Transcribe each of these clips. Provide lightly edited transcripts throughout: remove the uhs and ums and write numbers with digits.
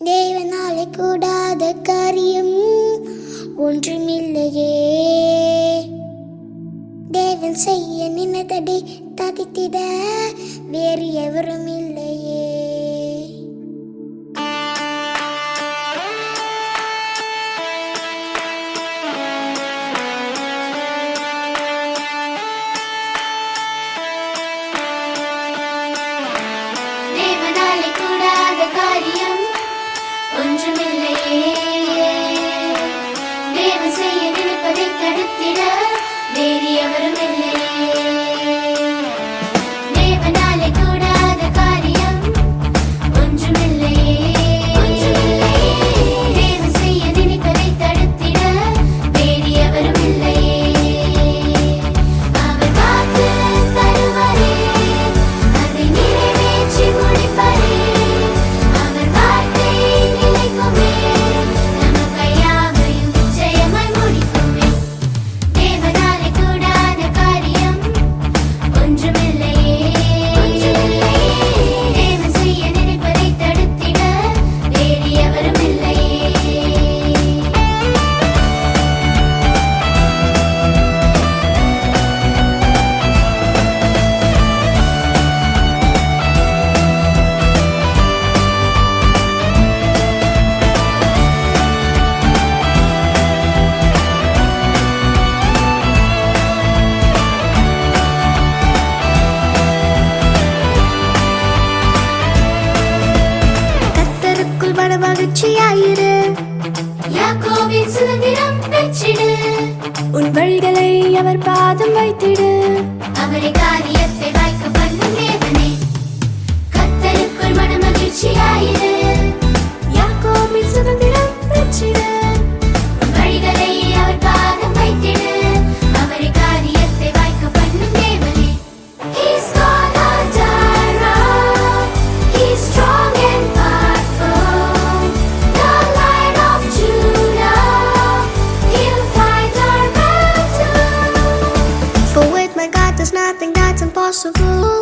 தேவனாலே கூடாத காரியம் ஒன்றுமில்லையே. தேவன் செய்ய நினைத்ததை ததித்திட வேறு எவரும் இல்லையே. தேவனாலே கூடாத காரியம் ஒன்றுமில்லையே. தேவன் செய்ய நினைப்பதை தடுத்திட வேறு எவரும் இல்லையே. தேவனாலே கூடாத காரியம் ஒன்றுமில்லையே. தேவன் செய்ய நினைப்பதை தடுத்திட வேறு எவரும் இல்லையே. அவர் வாக்கு தருவாரே, அதை நிறைவேற்றி முடிப்பாரே. அவர் வார்த்தை நிலைக்குமே, நமக்கு யாவையும் நிச்சயமாய் முடிக்குமே. தேவனாலே கூடாத காரியம் ஒன்றுமில்லையே. தேவன் செய்ய நினைப்பதை தடுத்திட வேறு எவரும் இல்லையே. கர்த்தருக்குள் மனமகிழ்ச்சியாயிரு, யாக்கோபின் சுதந்திரம் பெற்றிடு. உன் வழிகளை அவர் பாதம் வைத்திடு. அவரை காரியத்தை வாய்க்க பண்ணும் தேவனே. கர்த்தருக்குள் மனமகிழ்ச்சியாயிரு, யாக்கோபின் சுதந்திரம் பெற்றிடு. உன் வழிகளை அவர் பாதம் வைத்திடு. அவரை காரியத்தை வாய்க்க பண்ணும் தேவனே. He's God our Jireh. He's strong and powerful. The Lion of Judah. He'll fight our battle. For with my God there's nothing that's impossible.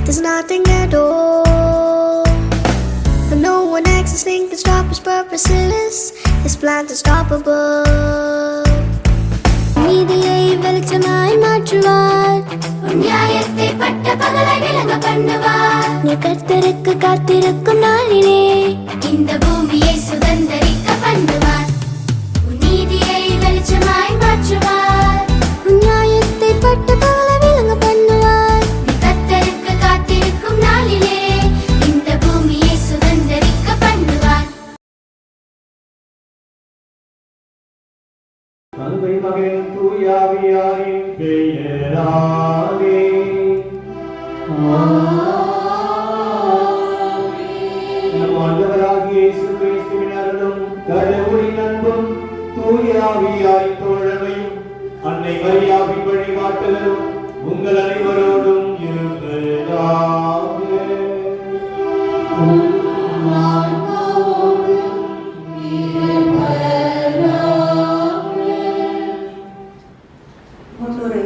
There's nothing at all. For no one existing can stop his purposes. His plan's unstoppable. நீதியை வெளிச்சமாய் மாற்றுவார், உன் நியாயத்தை பட்ட பகலை விளங்க பண்ணுவார். நீ கர்த்தருக்கு காத்திருக்கும் நாளிலே இந்த பூமியை சுதந்தரிக்க பண்ணுவார். உன் நீதியை வெளிச்சமாய் மாற்றுவார். உன் நியாயத்தை பட்ட பகலை விளங்க பண்ணுவார். நீ கர்த்தருக்கு காத்திருக்கும் நாளிலே இந்த பூமியை சுதந்தரிக்க பண்ணுவார். தந்தை மகன் தூயாவியாரின் பெயராலே நம் ஆண்டவராகிய இயேசு கிறிஸ்துவின் அருளும் கடவுளின் அன்பும் தூயாவியாரின் தோழமையும் அன்னை மரியாவின் வழிகாட்டுதலும் உங்கள் அனைவரோடும் இருந்ததாக. முன்னுரை.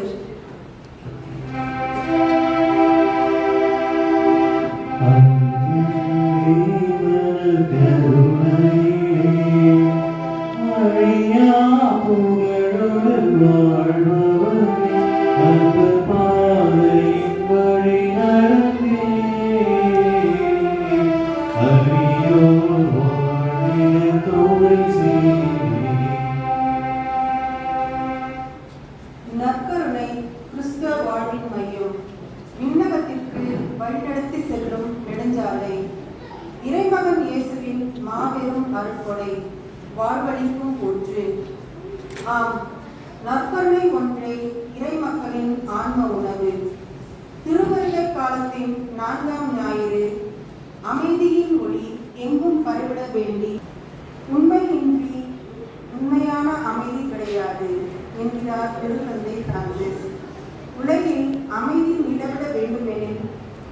நற்கருணை கிறிஸ்தவ வாழ்வின் மையம், விண்ணகத்திற்கு வழிநடத்தி செல்லும் நெடுஞ்சாலை, இறைமகன் இயேசுவின் மாபெரும் அருட்கொடை, வாழ்வளிக்கும் ஊற்று. ஆம், நற்கருணை ஒன்றே இறைமக்களின் ஆன்ம உணவு. திருவருகை காலத்தின் 4ஆம் ஞாயிறு, அமைதியின் ஒளி எங்கும் பரவிட வேண்டி, உண்மையின்றி உண்மையான அமைதி கிடையாது என்கிறார் திருத்தந்தை பிரான்சிஸ். உலகில் அமைதி நிலவிட வேண்டுமெனில்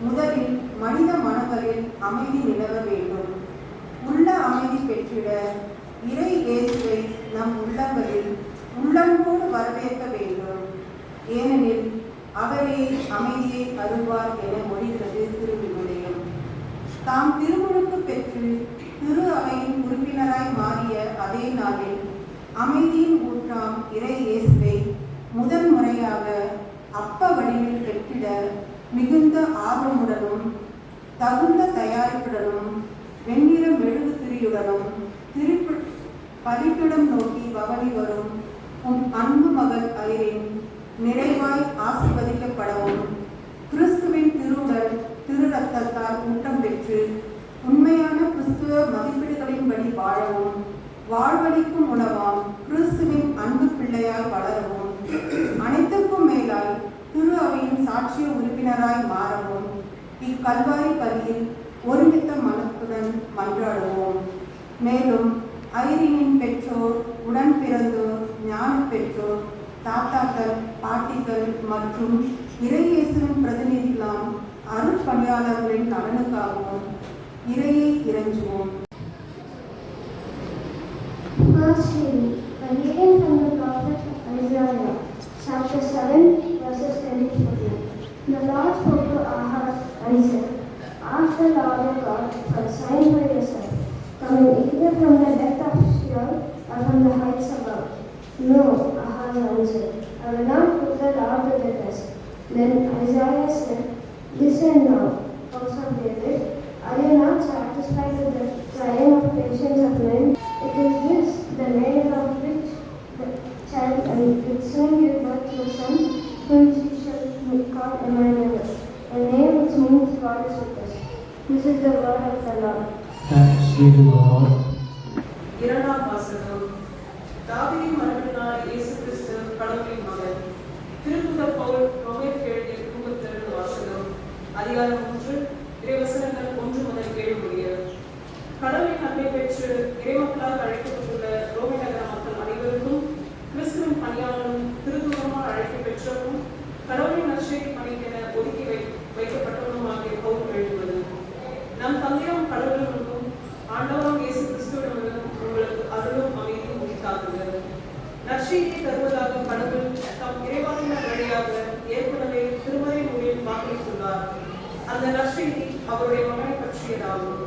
முதலில் மனித மனங்களில் அமைதி நிலவ வேண்டும். உள்ள அமைதி பெற்றிட இறை இயேசுவை நம் உள்ளங்களில் உள்ளன்போடு வரவேற்க வேண்டும். ஏனெனில் அவரே அமைதியை அருள்வார் என மொழிகிறது திருவிவிலியம். தாம் திருமுழுக்கு பெற்று திரு அவை தகுந்த தயாரிப்புடனும் வெண்ணிற மெழுகு திரியுடனும் பலிப்பிடம் நோக்கி பவனி வரும் உன் அன்பு மகள் ஐரின் நிறைவாய் ஆசீர்வதிக்கப்படவும் கிறிஸ்துவின் திருவுடல் திரு ரத்தத்தால் ஊட்டம் பெற்று உண்மையான கிறிஸ்துவ மதிப்பீடுகளின்படி வாழவும் வாழ்வளிக்கும் உணவாம் கிறிஸ்துவின் அன்பு பிள்ளையாய் வளரவும் அனைத்துக்கும் மேலாய் திரு அவையின் சாட்சிய உறுப்பினராய் மாறவும் இக்கல்வாரி பலியில் ஒருமித்த மனத்துடன் மன்றாடுவோம். மேலும் ஐரினின் பெற்றோர், உடன் பிறந்தோர், ஞான பெற்றோர், தாத்தாக்கள், பாட்டிகள் மற்றும் இறையேசுவின் பிரதிநிதிகளாம் அருட்பணியாளர்களின் நலனுக்காகவும் இறையை இறைஞ்சுவோம். First reading, a reading from the prophet Isaiah, chapter 7, verses 10-14. The Lord spoke to Ahaz and said, Ask the Lord your God for a sign for yourself, coming either from the depth of Sheol or from the heights above. No, Ahaz answered, I will not put the Lord to the test. Then Isaiah said, Listen now, house of David, are you not satisfied with the crying of patience of men? It is this, the name of which the child and will soon give birth to a son, whom she shall call Emmanuel, a name which means God is with us. This is the word of the Lord. Thanks be to God. இரண்டாம் வாசகம். தாவீதின் மரபினால் இயேசு கிறிஸ்து கடவுளின் மகன். திருத்தூதர் பவுல் ரோமேயருக்கு எழுதிய திருமுகத்திலிருந்து வாசகம். அதிகாரம் 3, இறைவசனங்கள் 1 முதல் 7 முடிய. கடவுளின் அன்பை பெற்று இறைமக்களால் அழைக்கப்பட்டுள்ள ரோமை நகர மக்கள் அனைவருக்கும் கிறிஸ்துவின் பணியாளரும் திருத்தூதருமால் அழைக்க பெற்றவரும் கடவுளின் நற்செய்தி பணிக்கென ஒதுக்கி வைக்கப்பட்டவரும் ஆகிய பவுல் எழுதுவது. நம் தந்தையாம் கடவுளுக்கும் ஆண்டவராம் இயேசு கிறிஸ்துவிடமிருந்தும் உங்களுக்கு அருளும் அமைதியும் உரித்தாகுக. நற்செய்தியை தருவதாக கடவுள் தம் இறைவாக்கினர் வழியாக ஏற்கனவே திருமறை நூலில் வாக்களித்துள்ளார். அந்த நற்செய்தி அவருடைய மகனை பற்றியதாகும்.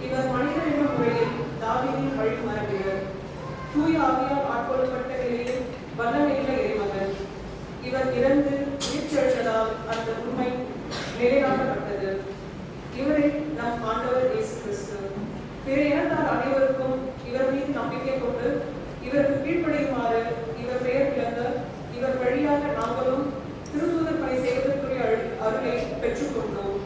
இவர் மனிதர் என்ற முறையில் தாவீதின் வழி மரபினர். தூய ஆவியால் ஆட்கொள்ளப்பட்ட நிலையில் வல்லமையுள்ள இறைமகன். இவர் இறந்து உயிர்த்தெழுந்ததால் அந்த உண்மை நிலைநாட்டப்பட்டது. இவரே நம் ஆண்டவர் இயேசு கிறிஸ்து. பிற இனத்தார் அனைவருக்கும் இவர் மீது நம்பிக்கை கொண்டு இவருக்கு கீழ்ப்படியுமாறு இவர் பெயர் விளங்க இவர் வழியாக நாங்களும் திருத்தூதர் பணி செய்வதற்குரிய அருளை பெற்றுக்கொண்டோம்.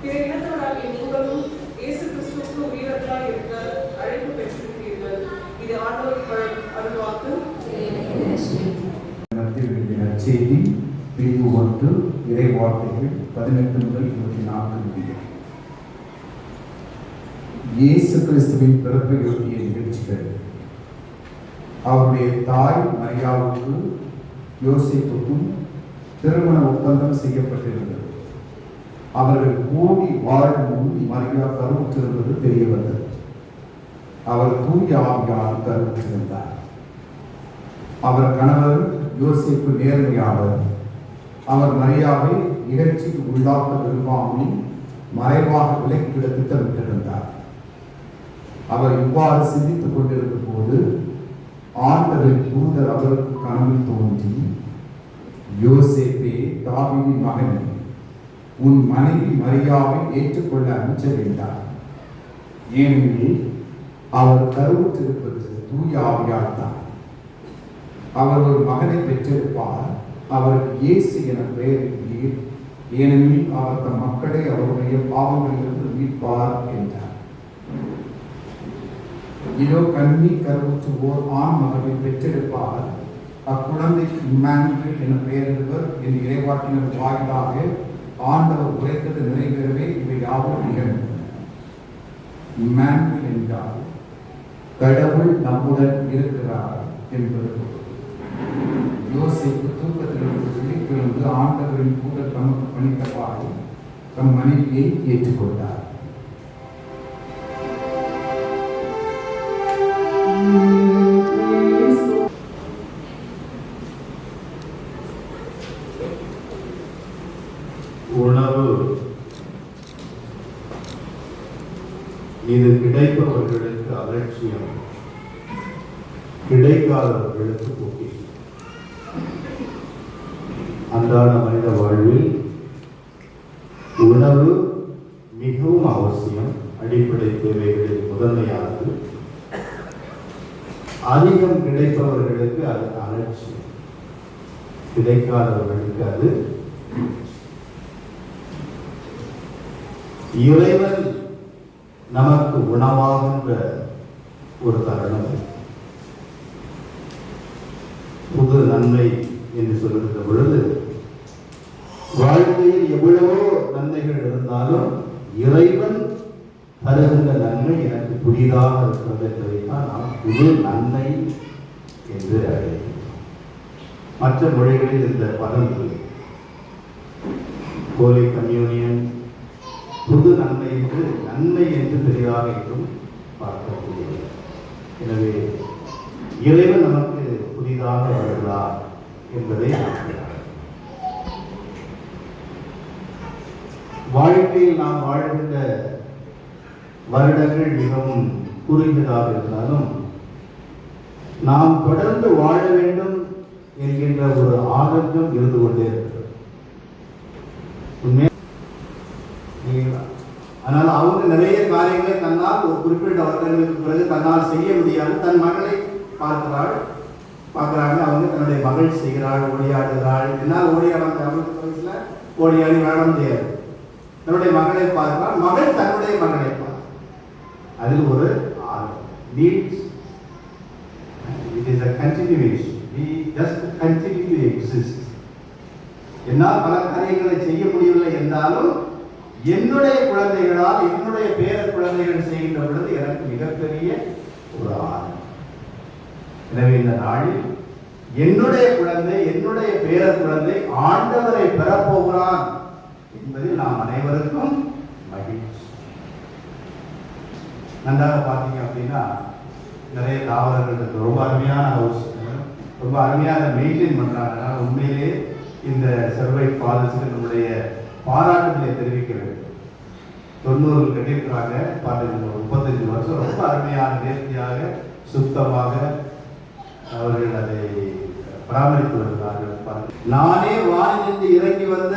பிற இனத்தவராகிய நீங்களும் இயேசு கிறிஸ்துவுக்கு உரியவர்களாய் இருக்க அழைப்பு பெற்றிருக்கிறீர்கள். இது ஆண்டவர் அருள்வாக்கு. செய்தி பிரிவு 1 இறை வார்த்தைகள் 18 முதல் 24 முடிய. இயேசு கிறிஸ்துவின் பிறப்பையொட்டிய நிகழ்ச்சிகள். அவருடைய தாய் மரியாவுக்கு யோசேப்புக்கும் திருமண ஒப்பந்தம் செய்யப்பட்டிருந்தது. அவர்கள் கூடி வாழும் முன் மரியா கருவுற்றிருந்தது தெரிய வந்தது. அவர் தூய ஆவியால் கருவுற்றிருந்தார். அவர் கணவர் யோசேப்பு நேர்மையாளர். அவர் மரியாவை நிகழ்ச்சிக்கு உள்ளாக்க விரும்பாமல் மறைவாக விலக்கிவிட திட்டமிட்டிருந்தார். அவர் இவ்வாறு சிந்தித்துக் கொண்டிருந்த போது ஆண்டவரின் தூதர் அவருக்கு கனவில் தோன்றி, யோசேப்பே, தாவீதின் மகனே, உன் மனைவி மரியாவை ஏற்றுக்கொள்ள அஞ்ச வேண்டாம். ஏனெனில் அவர் கருவுற்றிருப்பது தூய ஆவியால் தான். அவர் ஒரு மகனை பெற்றிருப்பார். அவருக்கு இயேசு என பெயரிட்டீர். ஏனெனில் அவர் தம் மக்களை அவருடைய பாவங்களிலிருந்து மீட்பார் என்றார். இதோ கன்னி கருவுற்றுவோர் ஆண் மகனை பெற்றெடுப்பார். அக்குழந்தைக்கு இம்மானுவேல் என பெயரிடுவர் என் இறைவாக்கினர் வாயிலாக ஆண்டவர் உரைத்தது நிறைவேறவே இவை யாவும் நிகழ்ந்தன. இம்மானுவேல் என்றால் கடவுள் நம்முடன் இருக்கிறார் என்பது. யோசேப்பு தூக்கத்திலிருந்து விழித்தெழுந்து ஆண்டவரின் தூதர் தமக்கு பணித்தவாறு தம் மனைவியை ஏற்றுக்கொண்டார். உணவு இது கிடைப்பவர்களுக்கு அலட்சியம், கிடைக்காதவர்களுக்கு பொக்கிஷம். அன்றாட மனித வாழ்வில் உணவு மிகவும் அவசியம். அடிப்படை தேவைகளில் முதன்மையானது. அதிகம் கிடைப்பவர்களுக்கு அது அலட்சி, கிடைக்காதவர்களுக்கு அது இறைவன் நமக்கு உணவாகின்ற ஒரு தருணம். புது நன்மை என்று சொல்லுகின்ற பொழுது வாழ்க்கையில் எவ்வளவோ நன்மைகள் இருந்தாலும் இறைவன் தருகின்ற நன்மை எனக்கு புதிதாக இருக்கிறது என்பதைத்தான் நாம் புது நன்மை என்று அழைக்கிறோம். மற்ற மொழிகளில் இந்த பதம் ஹோலி கம்யூனியன் புது நன்மை என்று பெரிதாக என்றும் பார்க்கக்கூடியது. எனவே இறைவன் நமக்கு புதிதாக வருகிறார் என்பதை வாழ்க்கையில் நாம் வாழ்கின்ற வருடங்கள் மிகவும் குறுகியதாக இருந்தாலும் நாம் தொடர்ந்து வாழ வேண்டும் என்கின்ற ஒரு ஆதங்கம் இருந்து கொண்டே இருக்கிறது. அதனால் அவங்க நிறைய காரியங்களை தன்னால் ஒரு குறிப்பிட்ட வருடங்களுக்கு பிறகு தன்னால் செய்ய முடியாது. தன் மகளை பார்க்கிறாங்க. அவங்க தன்னுடைய மகள் செய்கிறாள், ஓடியாடுகிறாள். என்னால் ஓடியாட வயசுல ஓடியாடி வாழ முடியாது. தன்னுடைய மகளை பார்க்கிறாள், மகள் தன்னுடைய மகளை பார்க்கிறார். அதில் ஒரு needs. It is a continuation. We just continue to exist. என்னால் பல காரியங்களை செய்ய முடியவில்லை என்றாலும் என்னுடைய குழந்தைகளால் என்னுடைய பேர குழந்தைகள் செய்கின்ற பொழுது எனக்கு மிகப்பெரிய ஒரு ஆனந்தம். எனவே இந்த நாளில் என்னுடைய குழந்தை, என்னுடைய பேர குழந்தை ஆண்டவரை பெறப்போகிறான் என்பதில் நாம் அனைவருக்கும் மகிழ்ச்சி. நன்றாக பார்த்தீங்க அப்படின்னா நிறைய தாவரங்கள் ரொம்ப அருமையான ஹவுஸ், ரொம்ப அருமையாக மெயின்டைன் பண்றாங்க. உண்மையிலே இந்த சர்வைட் ஃபாதர்ஸ்க்கு நம்முடைய பாராட்டுகளை தெரிவிக்க வேண்டும். 90 கட்டியிருக்கிறாங்க, 35 வருஷம் ரொம்ப அருமையான நேர்த்தியாக சுத்தமாக அவர்கள் அதை பராமரித்து வருகிறார்கள். நானே வானிலிருந்து இறங்கி வந்த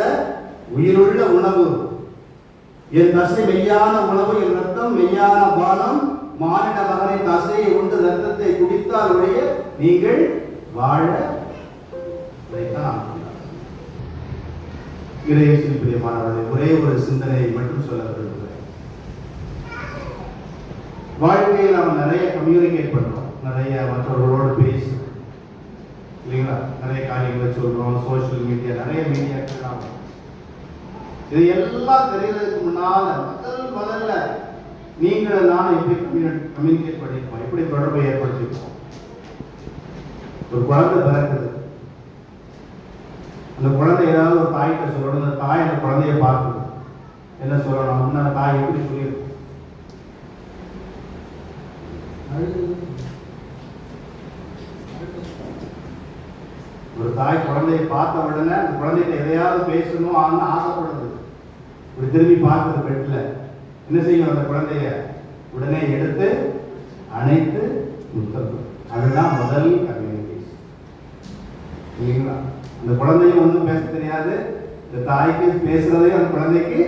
உயிருள்ள உணவு, என் தசை மெய்யான உணவு, என் ரத்தம் மெய்யான பானம். மானிட மகனை தசையை உண்டு ரத்தத்தை குடித்தால் உடைய நீங்கள் வாழ இறையேசுவில் பிரியமானவர்களே, ஒரே ஒரு சிந்தனையை மட்டும் சொல்ல விரும்புகிறேன். வாழ்க்கையில் நாம் நிறைய கம்யூனிகேட் பண்றோம், நிறைய மற்றவர்களோடு பேசுறோம் இல்லைங்களா? நிறைய காரியங்களை சொல்றோம், சோசியல் மீடியா, நிறைய மீடியாக்கள். இது எல்லாம் தெரியறதுக்கு முன்னால முதல்ல நீங்கள் நான் எப்படி கம்யூனிகேட் பண்ணிருக்கோம், எப்படி தொடர்பை ஏற்படுத்திருக்கோம். ஒரு குழந்தை பிறக்குது, அந்த குழந்தை ஏதாவது ஒரு தாய்கிட்ட சொல்லணும். அந்த தாய் அந்த குழந்தைய பார்க்குது, என்ன சொல்லணும் அப்படின்னா அந்த தாய் எப்படி சொல்லியிருக்கும்? ஒரு தாய் குழந்தையை பார்த்த உடனே அந்த குழந்தைகிட்ட எதையாவது பேசணும் ஆசைப்படுது. ஒரு திரும்பி பார்க்குறது பெட்டில் என்ன செய்யும்? அந்த குழந்தைய உடனே எடுத்து அணைத்து முத்தம். அதுதான் முதல் கம்யூனிகேஷன் இல்லைங்களா? அந்த குழந்தையும் ஒன்றும் பேச தெரியாது, இந்த தாய்க்கு பேசுறதே அந்த குழந்தைக்கு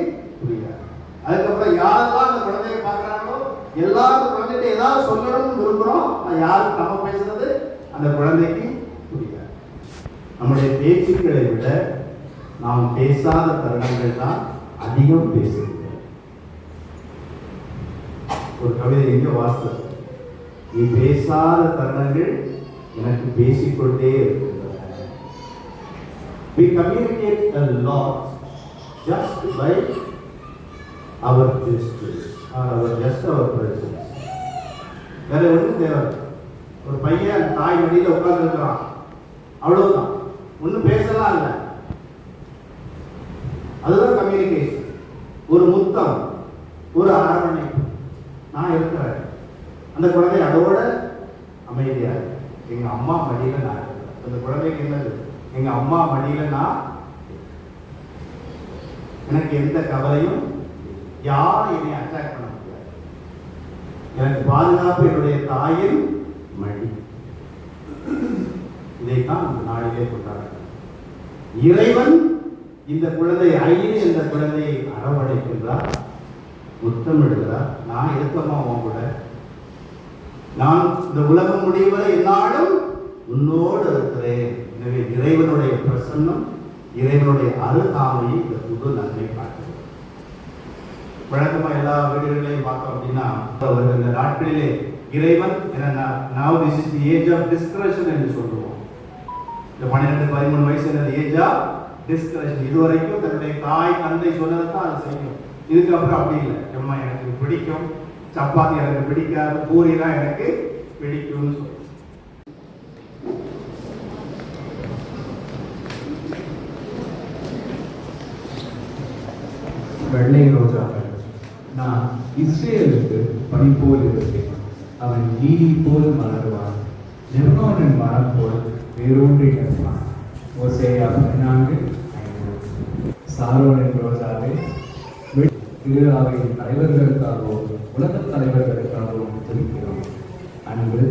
புரியாது. அதுக்கப்புறம் யாரெல்லாம் அந்த குழந்தைய பார்க்குறாங்களோ எல்லாரும் அந்த குழந்தைகிட்ட ஏதாவது சொல்லணும்னு விரும்புகிறோம். யாரும் நம்ம பேசுறது அந்த குழந்தைக்கு புரியாது. நம்முடைய பேச்சுக்களை விட நாம் பேசாத தருணங்கள் தான் அதிகம் பேசுகிறோம். ஒரு கவிதை எங்க வாசல், நீ பேசாத தருணங்கள் எனக்கு பேசிக்கொண்டே இருக்கின்றன. We communicate a lot just by our gestures or just our presence. வேற ஒன்றும் தேவை. ஒரு பையன் தாய் மடியில் உட்கார்ந்து இருக்கிறான், அவ்வளவுதான், ஒன்றும் பேசலாம் இல்லை. அதுதான் கம்யூனிகேஷன். ஒரு முத்தம், ஒரு அரவணைப்பு, நான் இருக்கிறேன். அந்த குழந்தை அதோட அமைதியா எங்க அம்மா மடியில நான் இருக்கிறேன். அந்த குழந்தைக்கு என்னது? எங்க அம்மா மடியில நான், எனக்கு எந்த கவலையும், யாரும் என்னை அட்டாக் பண்ண முடியாது. எனக்கு பாதுகாப்பு என்னுடைய தாயின் மடி. இதைத்தான் இந்த நாளிலே கொண்டாடுறோம். இறைவன் இந்த குழந்தை ஐயன் என்ற குழந்தையை அரவணைக்கின்றார். முத்தமிடுகிறார். நான் இருக்கமா உன் கூட, நான் இந்த உலகம் முடிவரை என்னாலும் உன்னோடு இருக்கிறேன். எனவே இறைவனுடைய பிரசன்னம், இறைவனுடைய அருகாமையை இந்த புது நன்மை காட்டுகிறது. வழக்கமாக எல்லா வீடுகளையும் பார்த்தோம் அப்படின்னா இந்த நாட்களிலே இறைவன் now this is the age of discretion என்று சொல்லுவோம். இந்த 12-13 வயசு என்னது ஏஜ் ஆஃப் டிஸ்கஷன். இதுவரைக்கும் தன்னுடைய தாய் தந்தை சொன்னதான் அது செய்யும். இதுக்கப்புறம் அப்படி இல்லை. அம்மா எனக்கு பிடிக்கும், சப்பாத்தி எனக்கு பிடிக்காது, பூரிலாம் எனக்கு பிடிக்கும்னு சொல்லுவோம். வெள்ளை ரோஜாக்கள். நான் இஸ்ரேலுக்கு பனி போல் இருப்பேன், அவன் நீதி போல் மலருவான், லெபனோனின் மரம் போல் வேரூன்றி நிற்பான். ஓசேயா 14:5. சாரோனின் ரோஜாவை திருவிழாவின் தலைவர்களுக்காகவும் உலகத் தலைவர்களுக்காகவும் துதிக்கிறோம். அன்பு,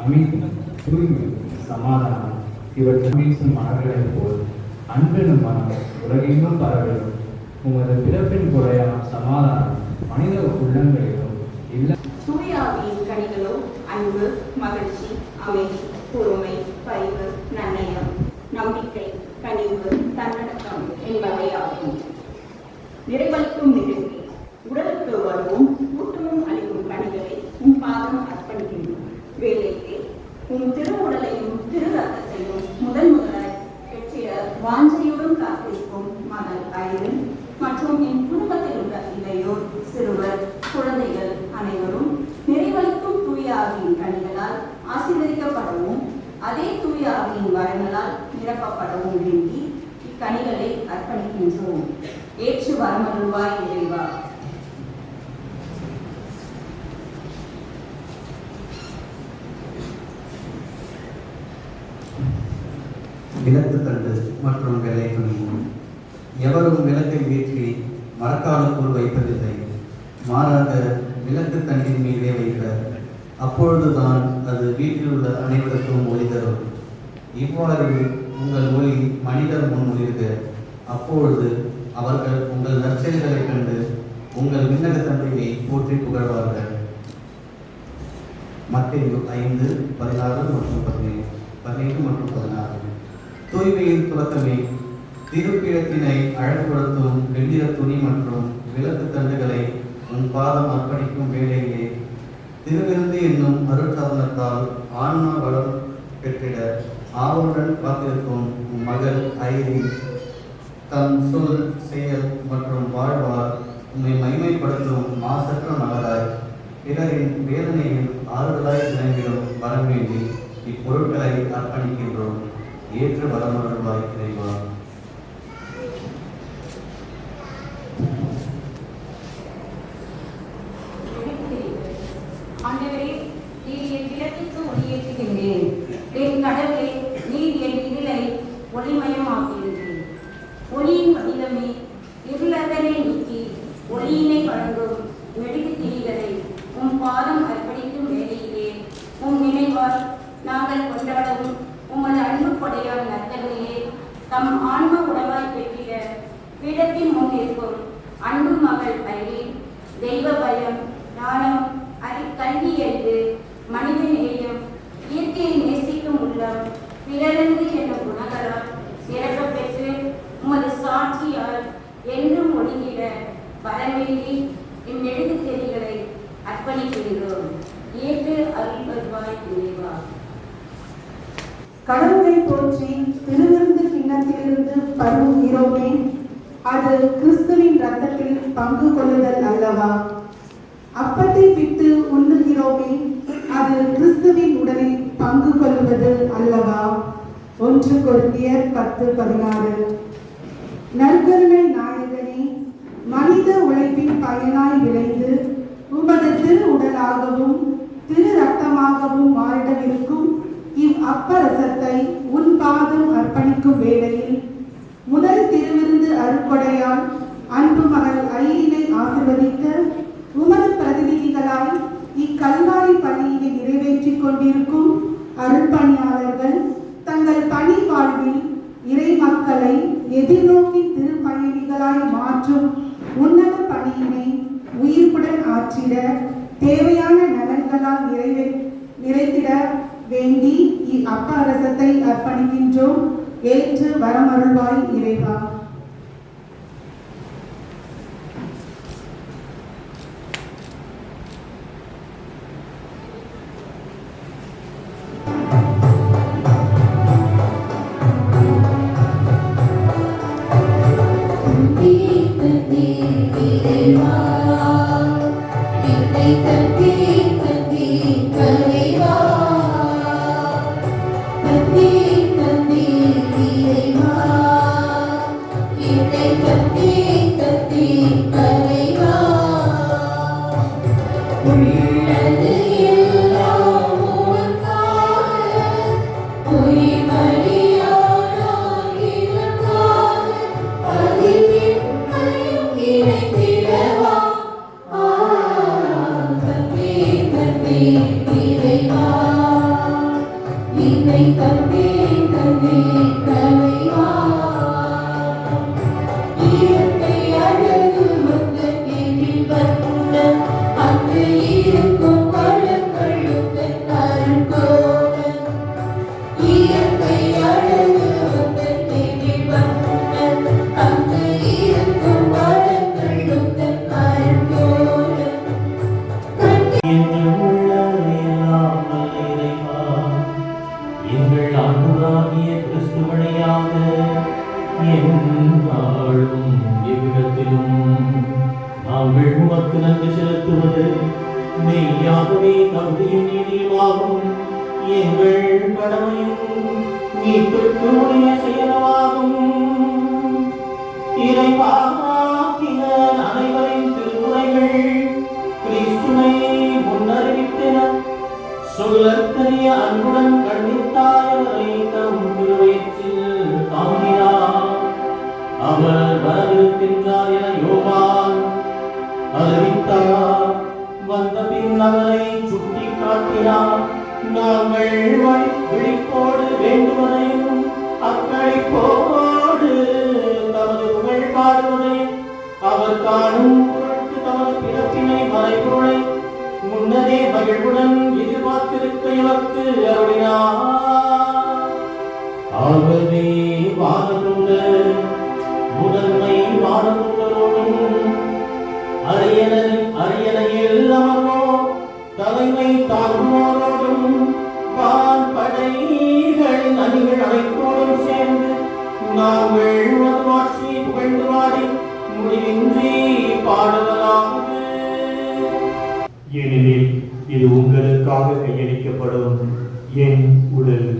அமைதி, தூய்மை, சமாதானம் இவற்றை வீசும் மலர்களைப் போல் அன்பெனும் மனம் உலகெங்கும் பரவிடும். உமது பிறப்பின் குறையாம் சமாதானம் மனித உள்ளங்களிலும் இல்லை. சூர்யாவின் கனிகளோ அன்பு, மகிழ்ச்சி, அமைதி, பொறுமை, பரிவு, நன்னயம், நம்பிக்கை, கனிவு, தன்னடக்கம் என்பவையாகும். நிறைவளிக்கும் நிகழ்ச்சி உடலுக்கு வருவோம் ஊட்டமும் அளிக்கும் கனிகளை உன் பாதம் அர்ப்பணிக்கின்றோம். வேலைக்கு உன் திருவுடலையும் திரு ரத்தத்தையும் முதலாய் பெற்றிட வாஞ்சையோடும் காத்திருக்கும் மகள் ஐரன் மற்றும் என் குடும்பத்தில் உள்ள இளையோர், சிறுவர், குழந்தைகள் அனைவரும் நிறைவளிக்கும் தூய ஆவியின் கனிகளால் ஆசீர்வதிக்கப்படவும் அதே தூய ஆவியின் வரங்களால் நிரப்பப்படவும் வேண்டி இக்கனிகளை அர்ப்பணிக்கின்றோம். ஏற்று வரமருள்வாய் இறைவா. விளக்கு தண்டு மற்றும் வெள்ளை துணி. எவரும் விளக்கை ஏற்றி மரக்காலுக்குள் வைப்பதில்லை, மாறாக விளக்கு தண்டின் மீதே வைப்பர். அப்பொழுதுதான் அது வீட்டில் உள்ள அனைவருக்கும் ஒளி தரும். இவ்வாறு உங்கள் ஒளி மனிதர் முன் ஒளிர்க. அப்பொழுது அவர்கள் உங்கள் நற்செயல்களைக் கண்டு உங்கள் விண்ணக தந்தையை போற்றி புகழ்வார்கள். மத்தேயு 5:16 மற்றும் 17 மற்றும் 16. தூய்மையின் துவக்கமே திருப்பீடத்தினை அழகுபடுத்தும் வெண்ணிற துணி மற்றும் விளக்கு தண்டுகளை உன் பாதம் அர்ப்பணிக்கும் வேளையிலே திருவிருந்து என்னும் அருட்சாதனத்தால் ஆன்மா வளம் பெற்றிட ஆவலுடன் காத்திருக்கும் உன் மகள் ஐரி தம் சொல், செயல் மற்றும் வாழ்வால் உம்மை மகிமைப்படுத்தும் மாசற்ற மகளாய் பிறரின் வேதனையில் ஆறுதலாய் விளங்கிடும் வரம் வேண்டி இப்பொருட்களை அர்ப்பணிக்கின்றோம். ஏற்று வரமருள்வாய் இறைவா. ஆண்டவரே, நீர் என் விளக்குக்கு ஒளியேற்றுகின்றேன். என் கடவுளே, நீர் என் இருளை ஒளிமயமாக்குகின்றேன். ஒளியின் வடிவமே, இருளதனை நீக்கி ஒளியினை வழங்கும் மெழுகு திரிகளை உன் பாதம் அர்ப்பணிக்கும் வேளையிலே உன் நினைவால் நாங்கள் கொண்டாடவும் உமது அன்பு கொடையான நற்கருணையே தம் ஆன்ம உடவாய் பெற்றிட பீடத்தின் முன் இருக்கும் அன்பு மகள் ஐரீன் தெய்வ பயம், ஞானம், கல்வி அறிவு, மனித நேயம், இயற்கையை நேசிக்கும் உள்ளம், பிறரன்பு என்னும் குணங்களால் சிறப்பு பெற்று உமது சாட்சியால் என்றும் ஒழுங்கிட வரவேண்டி இம்மெழுகு தெரிகளை அர்ப்பணிக்கின்றோம். ஏற்று அருள் வருவாய் இறைவா. கடவுளை போற்றி திருவிருந்து கிண்ணத்திலிருந்து பருகுகிறோமே, அது கிறிஸ்துவின் இரத்தத்தில் பங்கு கொள்ளுதல் அல்லவா? அப்பத்தை பிட்டு உண்ணுகிறோமே, அது கிறிஸ்துவின் உடலில் பங்கு கொள்வது அல்லவா? 1 கொரிந்தியர் 10:16. நற்கருணை நாயகனே, மனித உழைப்பின் பயனாய் விளைந்து உமது திரு உடலாகவும் திரு ரத்தமாகவும் மாறிடவிருக்கும் இவ் அப்பரசத்தை உன் பாதம் அர்ப்பணிக்கும் வேளையில் முதல் திருவிருந்து அருட்கொடையால் அன்பு மகள் ஐரினை ஆசிர்வதிக்க உமது பிரதிநிதிகளாய் இக்கல்வாரி பணியினை நிறைவேற்றிக் கொண்டிருக்கும் அருள்பணியாளர்கள் தங்கள் பணி வாழ்வில் இறை மக்களை எதிர்நோக்கி திருப்பயணிகளாய் மாற்றும் உன்னத பணியினை உயிர்ப்புடன் மாற்றிட தேவையான நலன்களால் நிறைத்திட வேண்டி அப்பரசத்தை அர்ப்பணிக்கின்றோம். ஏற்று வரமருள்வாய் இறைவா. ஏனெனில் இது உங்களுக்காக கையளிக்கப்படும் என் உடல்.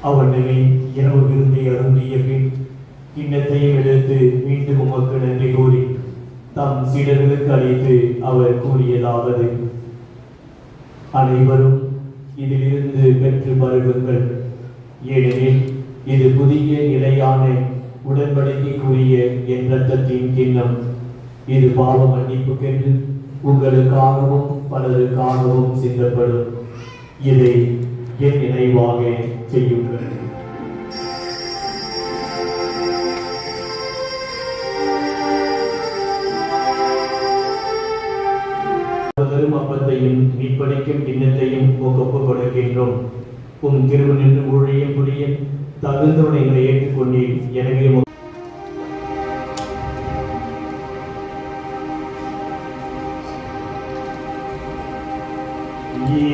அவனை இரவு விருந்தை அருந்திய பின் கிண்ணத்தையும் எடுத்து மீண்டும் உமக்கு நன்றி கூறி தம் சீடர்களுக்கு அளித்து அவர் கூறியதாவது: அனைவரும் இதிலிருந்து பெற்று பருகுங்கள், ஏனெனில் இது புதிய நிலையான உடன்படிக்கைக்குரிய என் இரத்தத்தின் கிண்ணம். இது பாவ மன்னிப்புக்கென்று உங்களுக்காகவும் பலருக்காகவும் சிந்தப்படும். இதை என் நினைவாக செய்யுங்கள். அப்பத்தையும் மீட்பளிக்கும் கிண்ணத்தையும் ஒப்புக் கொடுக்கின்றோம். உம் திருவு நின்று ஊழியம் புரிய தகுந்தவனை எங்களை ஏற்றுக்கொண்டீர். எனவே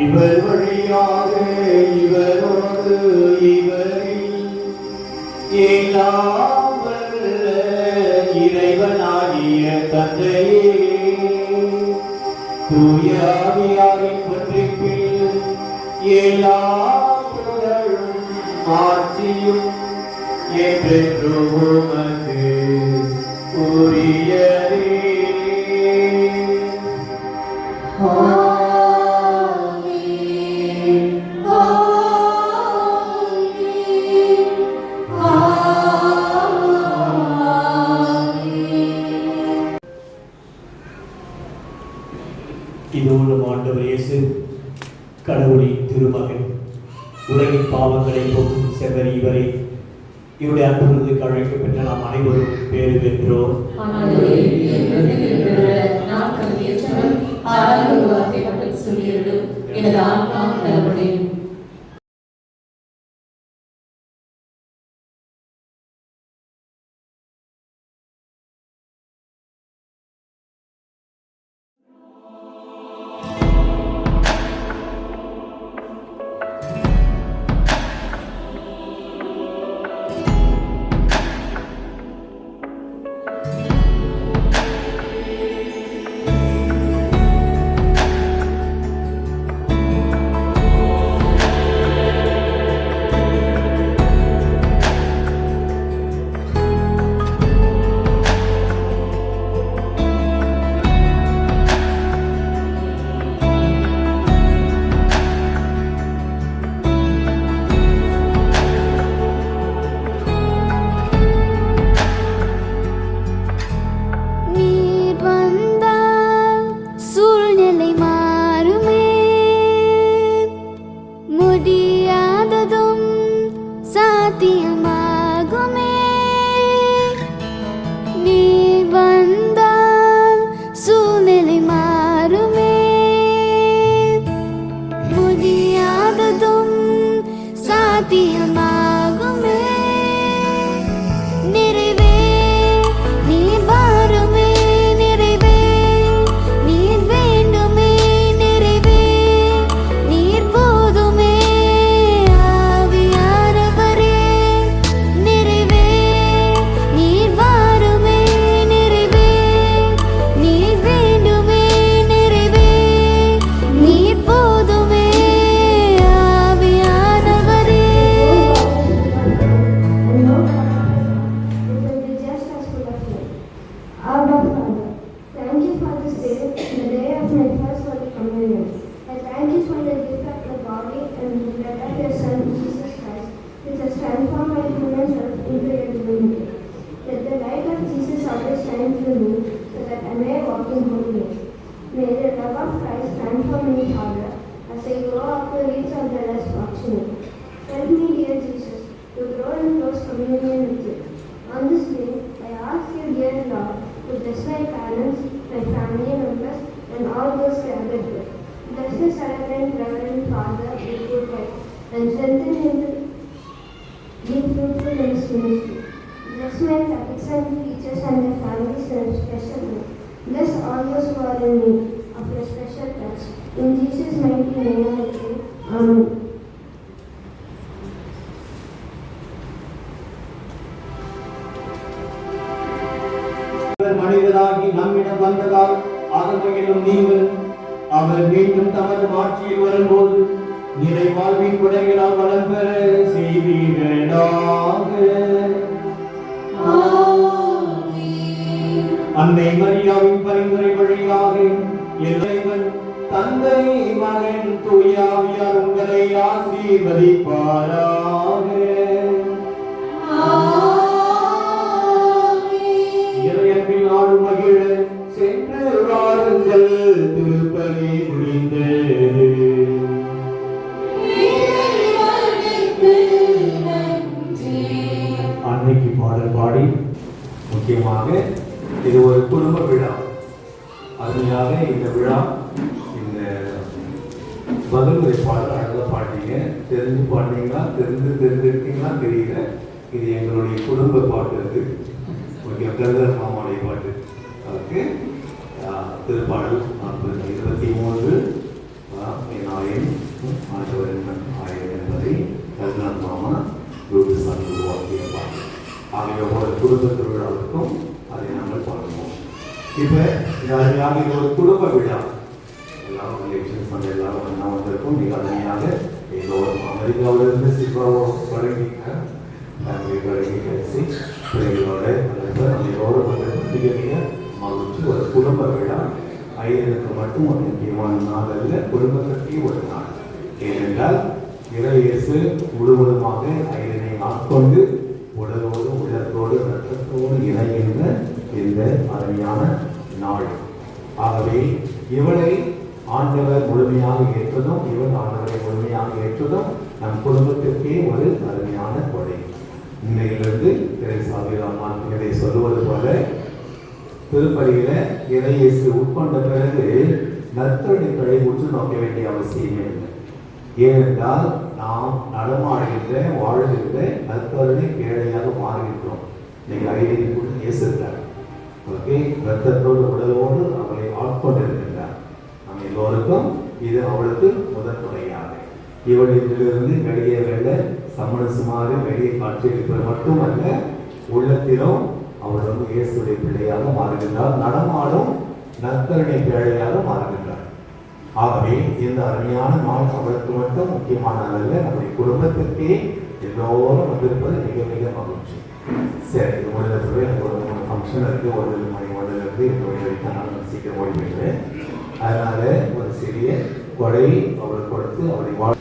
இவர் வழியாக இவரோடு இவரில் எல்லாம் வல்ல இறைவனாகிய தந்தையே, தூய ஆவியாரின் ஒன்றிப்பில் எல்லா புகழும் ஆட்சியும் என்றென்றும் உமக்கு உரியதே. இயேசு கடவுளின் திருமகன், உலகின் பாவங்களை போக்கும் செவ்வரி இவரை இவருடைய அன்பு விருதுக்கு அழைக்கப்பட்ட நாம் அனைவரும் பேறு பெற்றோம். எனது ஆத்மா நலமடையும். மனிதராகி நம்மிடம் வந்ததால் ஆகமையிலும் நீங்கள் அவர் மீண்டும் தமது ஆட்சியில் வரும்போது நிறை வாழ்வின் குடைகளால் வளம் பெற செய்வீர்களாக. அன்னை மரியாவின் பரிந்துரை வழியாக இறைவன் தந்தை மகன் தூயாவியார் உங்களை ஆசீர்வதிப்பாராக. இறையன்பின் நாடு மகிழ சென்று வாருங்கள். திருப்பலி முடிந்தது. அன்னைக்கு பாடல் பாடி, முக்கியமாக இது ஒரு குடும்ப விழா. அருமையாக இந்த விழா, இந்த பதிலுரை பாடல் அழகாக பாட்டீங்க. தெரிஞ்சு பாட்டீங்களா, தெரிஞ்சிருக்கீங்களா தெரியல. இது எங்களுடைய குடும்ப பாட்டு. அது ஓகே, கருதர் மாமாவுடைய பாட்டு. அதுக்கு திருப்பாடல் 23 ஆண்டவரின் ஆயிரம் என்பதை கருதர் மாமா ரூபிசாமி உருவாக்கிய பாட்டு. ஆகிய ஒரு குடும்ப திருவிழாவுக்கும் அதை நாங்கள் பாடுவோம். இப்போ இது அருமையாக இது ஒரு குடும்ப விழா. எல்லாரும் ரிலேஷன்ஸ் வந்து எல்லாரும் ஒன்றா வந்திருக்கும். மிக அருமையாக எல்லோரும் அமெரிக்காவிலிருந்து சில்வாவோ வழங்கி பேசி பிள்ளைகளோட நம்ம எல்லோரும் வந்து மிக மிக மகிழ்ச்சி. ஒரு குடும்ப விழா ஐயனுக்கு மட்டும் ஒரு முக்கியமான நாள் அல்ல, குடும்பத்திற்கு ஒரு நாள். ஏனென்றால் இறையேசு முழுவதுமாக ஐயனை ஆட்கொண்டு உடலோடு உள்ளத்தோடு இரத்தத்தோடு இணைகின்ற இந்த அருமையான நாள். ஆகவே இவளை ஆண்டவர் முழுமையாக ஏற்றதும் இவர் ஆண்டவரை முழுமையாக ஏற்றதும் நம் குடும்பத்திற்கே ஒரு அருமையான கொடை. இன்னையிலிருந்து திரைசாவிராமான் இதை சொல்லுவது போல திருப்பலியில இறையேசு உட்கொண்ட பிறகு நற்கருணைகளை உற்று நோக்க வேண்டிய அவசியமே இல்லை. ஏனென்றால் நாம் நடமாடுகின்ற வாழ்கின்ற நற்கருணை பேழையாக மாறுகின்றோம். நீங்கள் அறிவியல் இயேசுகிறார். ஓகே, ரத்தத்தோடு உடலோடு அவளை ஆட்கொண்டிருக்கின்றார். நம் எல்லோருக்கும் இது அவளுக்கு முதல் முறையாக இவள் இதிலிருந்து வெளியே வெல்ல சமணசுமாறு வெளியே காட்சியளிப்பது மட்டுமல்ல, உள்ளத்திலும் அவள் இயேசுடைய பிள்ளையாக மாறுகின்றார். நடமாடும் நற்கருணை பேழையாக மாறுகின்றார். ஆகவே இந்த அருமையான நாள் அவளுக்கு மட்டும் முக்கியமானதல்ல, நம்முடைய குடும்பத்திற்கே எல்லோரும் வந்திருப்பது மிக மிக மகிழ்ச்சி. சரி, இது முடிந்தது. எனக்கு ஒரு 3 ஃபங்க்ஷன் இருக்கு. 1 மணி 1லிருந்து 2 மணி வரைக்கும் நான் சீக்கிரம் ஓடி போயிடுவேன். அதனால ஒரு சிறிய கொடை அவள் கொடுத்து அவளை வாழ்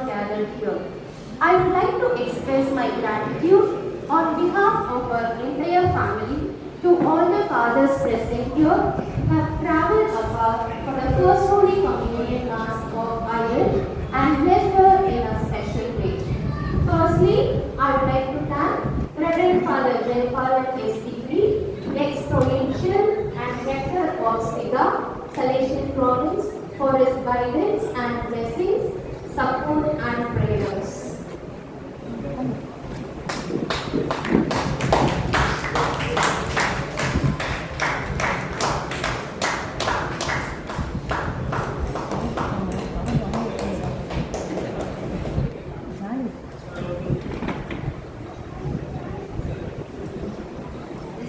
gathered here. I would like to express my gratitude on behalf of our entire family to all the fathers present here who have travelled afar for the first Holy Communion Mass of Ireland and blessed her in a special way. Firstly, I would like to thank Reverend Father Jaypalan S.D., ex-provincial and rector of Siga, Salesian Province, for his guidance and blessings, support and prayers.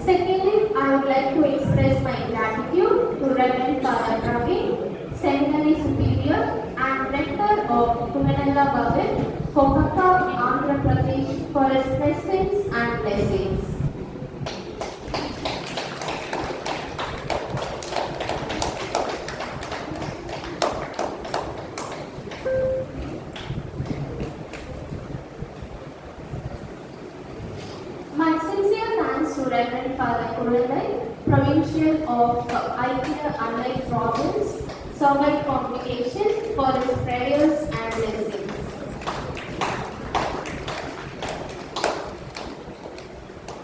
Secondly, I would like to express my gratitude to Reverend Father Praveen, Seminary Superior and Rector of Kumanalla Bhavan, Kolkata, Andhra Pradesh, for his presence and blessings. My sincere thanks to Reverend Father Kuralai, Provincial of Aikya Anai Province, Servite Congregation, for his prayers and blessings.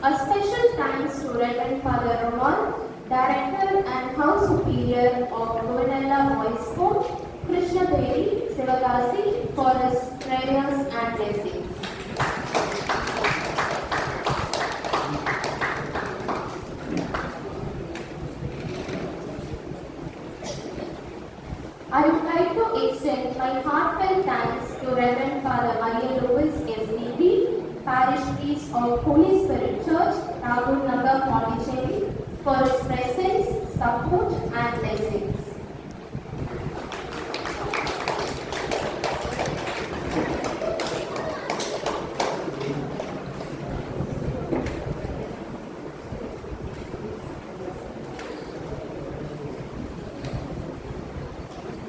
A special thanks to Reverend Father Roman, Director and House Superior of Kumanalla Boys Home, Krishna Devi, Sivagasi, for his prayers and blessings. I would like to extend my heartfelt thanks to Reverend Father Maria Louis S.D., Parish Priest of Holy Spirit Church, Ragul Nagar, Pondicherry, for his presence, support and blessings.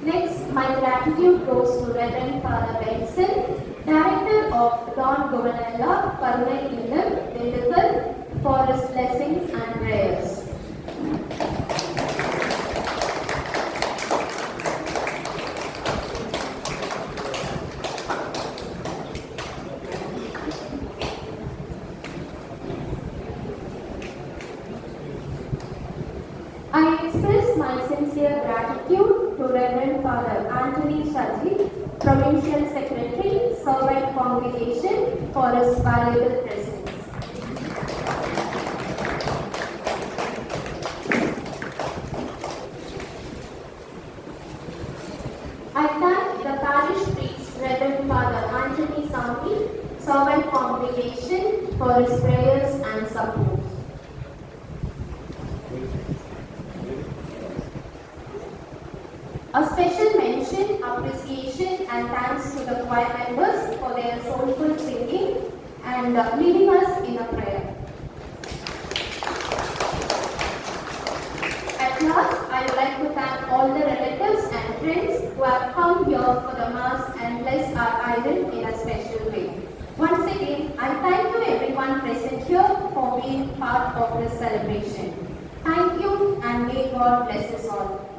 Next, my gratitude goes to Reverend Father Benson, Director of Don Govinella, Karunai Illam, Dindigul, for his blessings and prayers. I express my sincere gratitude to Reverend Father Anthony Shaji, Provincial Secretary, Servite Congregation, for his valuable presence. I thank the Parish Priest, Reverend Father Anthony Sami, congregation for its prayers and support. A special mention, appreciation and thanks to the choir members for their soulful singing and leading us in a prayer. At last, I would like to thank all the relatives and friends who have come here for the Mass and bless our idol in a special way. Once again, I thank you everyone present here for being part of this celebration. Thank you and may God bless us all.